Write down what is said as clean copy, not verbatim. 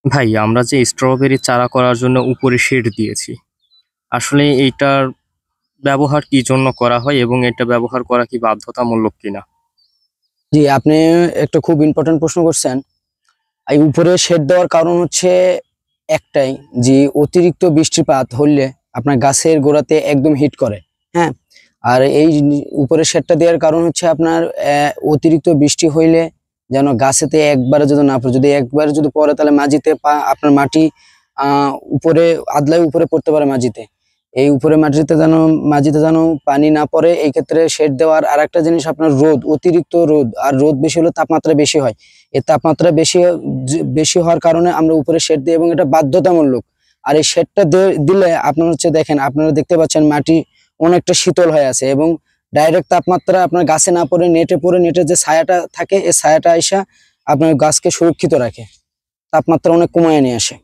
ভাই আমরা যে স্ট্রবেরি চারা করার জন্য উপরে শেড দিয়েছি, আসলে এইটার ব্যবহার কি জন্য করা হয় এবং এটা ব্যবহার করা কি বাধ্যতামূলক কিনা? জি, আপনি একটা খুব ইম্পর্টেন্ট প্রশ্ন করছেন। এই উপরে শেড দেওয়ার কারণ হচ্ছে একটাই, যে অতিরিক্ত বৃষ্টিপাত হলে আপনার গাছের গোড়াতে একদম হিট করে। হ্যাঁ, আর এই উপরে শেডটা দেওয়ার কারণ হচ্ছে আপনার অতিরিক্ত বৃষ্টি হইলে যেন গাছেতে একবারে যদি না পড়ে, যদি একবারে যদি পড়ে তাহলে মাটিতে আপনার মাটি উপরে আদলায় উপরে পড়তে পারে মাটিতে। এই উপরে মাটিতে যেন পানি না পড়ে, এই ক্ষেত্রে শেড দেওয়ার আর একটা জিনিস আপনার রোদ, অতিরিক্ত রোদ আর রোদ বেশি হলে তাপমাত্রা বেশি হয়। এই তাপমাত্রা বেশি হওয়ার কারণে আমরা উপরে শেড দিই এবং এটা বাধ্যতামূলক। আর এই শেডটা দিলে আপনার হচ্ছে দেখেন, আপনারা দেখতে পাচ্ছেন মাটি অনেকটা শীতল হয়ে আছে এবং ডাইরেক্ট তাপমাত্রা আপনার গাছে না পড়ে নেটে পড়ে, নেটের যে ছায়াটা থাকে এই ছায়াটা আইসা আপনার গাছকে সুরক্ষিত রাখে, তাপমাত্রা অনেক কমায় নিয়ে আসে।